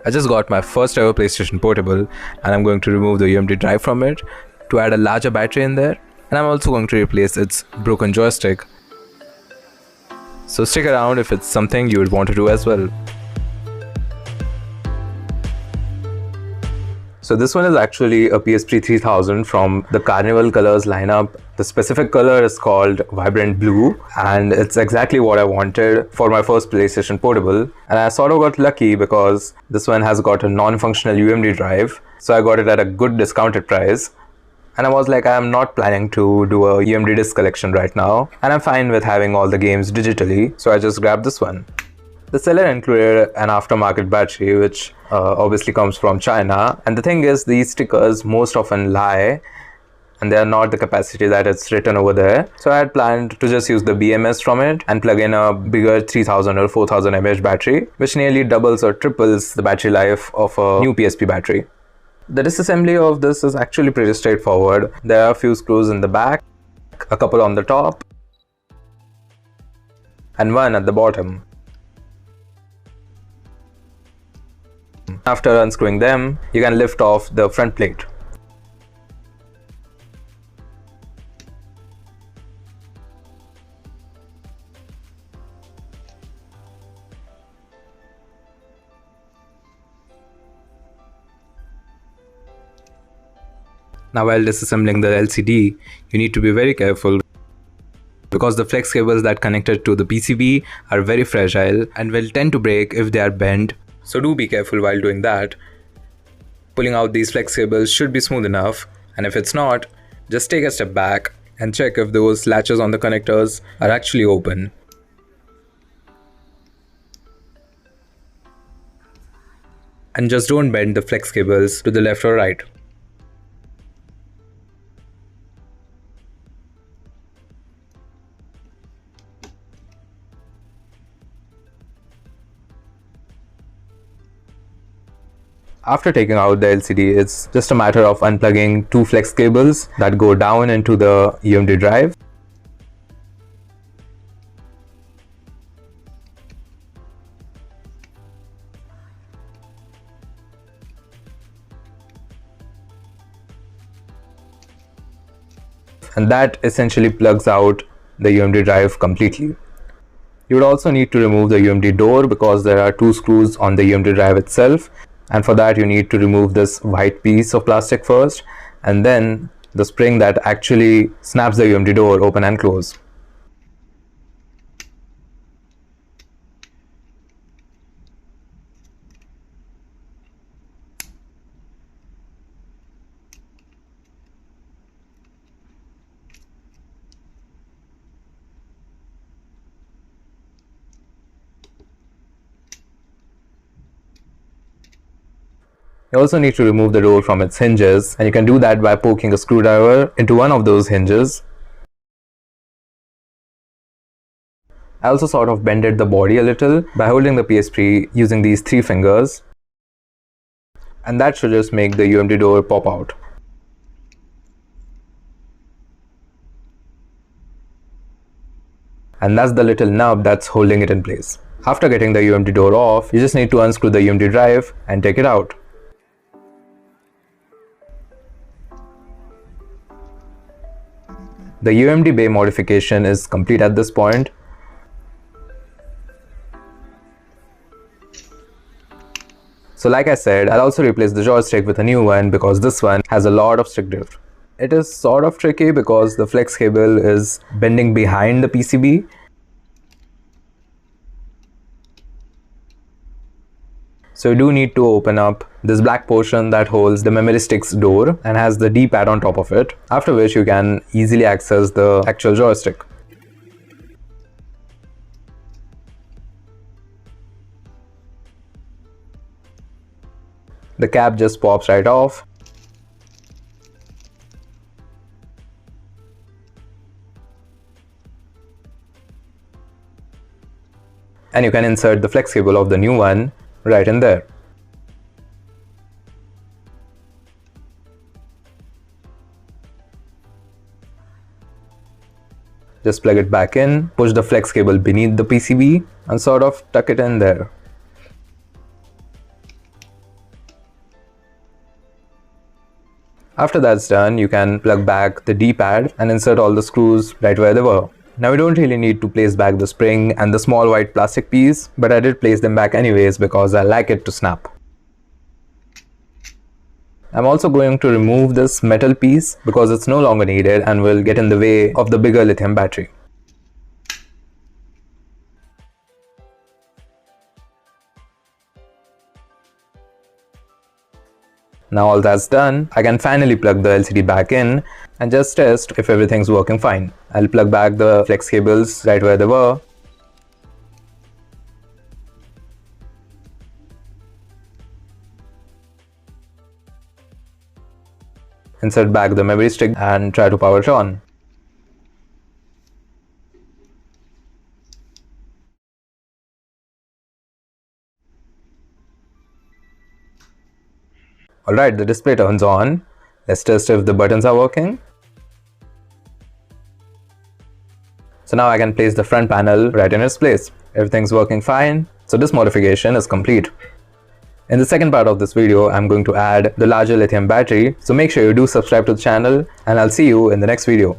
I just got my first ever PlayStation Portable and I'm going to remove the UMD drive from it to add a larger battery in there, and I'm also going to replace its broken joystick. So stick around if it's something you would want to do as well. So this one is actually a PSP 3000 from the Carnival Colors lineup. The specific color is called Vibrant Blue, and it's exactly what I wanted for my first PlayStation Portable. And I sort of got lucky because this one has got a non-functional UMD drive, so I got it at a good discounted price. And I was like, I am not planning to do a UMD disc collection right now, and I'm fine with having all the games digitally, so I just grabbed this one. The seller included an aftermarket battery, which obviously comes from China. And the thing is, these stickers most often lie and they are not the capacity that it's written over there. So I had planned to just use the BMS from it and plug in a bigger 3000 or 4000 mAh battery, which nearly doubles or triples the battery life of a new PSP battery. The disassembly of this is actually pretty straightforward. There are a few screws in the back, a couple on the top, and one at the bottom. After unscrewing them, you can lift off the front plate. Now while disassembling the LCD, you need to be very careful because the flex cables that connect it to the PCB are very fragile and will tend to break if they are bent. So do be careful while doing that. Pulling out these flex cables should be smooth enough, and if it's not, just take a step back and check if those latches on the connectors are actually open. And just don't bend the flex cables to the left or right. After taking out the LCD, it's just a matter of unplugging two flex cables that go down into the UMD drive. And that essentially plugs out the UMD drive completely. You would also need to remove the UMD door because there are two screws on the UMD drive itself. And for that you need to remove this white piece of plastic first, and then the spring that actually snaps the UMD door open and close. You also need to remove the door from its hinges, and you can do that by poking a screwdriver into one of those hinges. I also sort of bended the body a little by holding the PSP using these three fingers, and that should just make the UMD door pop out. And that's the little nub that's holding it in place. After getting the UMD door off, you just need to unscrew the UMD drive and take it out. The UMD bay modification is complete at this point. So like I said, I'll also replace the joystick with a new one because this one has a lot of stick drift. It is sort of tricky because the flex cable is bending behind the PCB. So you do need to open up this black portion that holds the memory stick's door and has the D-pad on top of it, after which you can easily access the actual joystick. The cap just pops right off. And you can insert the flex cable of the new one right in there. Just plug it back in, push the flex cable beneath the PCB and sort of tuck it in there. After that's done, you can plug back the D-pad and insert all the screws right where they were. Now we don't really need to place back the spring and the small white plastic piece, but I did place them back anyways because I like it to snap. I'm also going to remove this metal piece because it's no longer needed and will get in the way of the bigger lithium battery. Now all that's done, I can finally plug the LCD back in and just test if everything's working fine. I'll plug back the flex cables right where they were. Insert back the memory stick and try to power it on. Alright, the display turns on. Let's test if the buttons are working. So now I can place the front panel right in its place. Everything's working fine, so this modification is complete. In the second part of this video, I'm going to add the larger lithium battery, so make sure you do subscribe to the channel and I'll see you in the next video.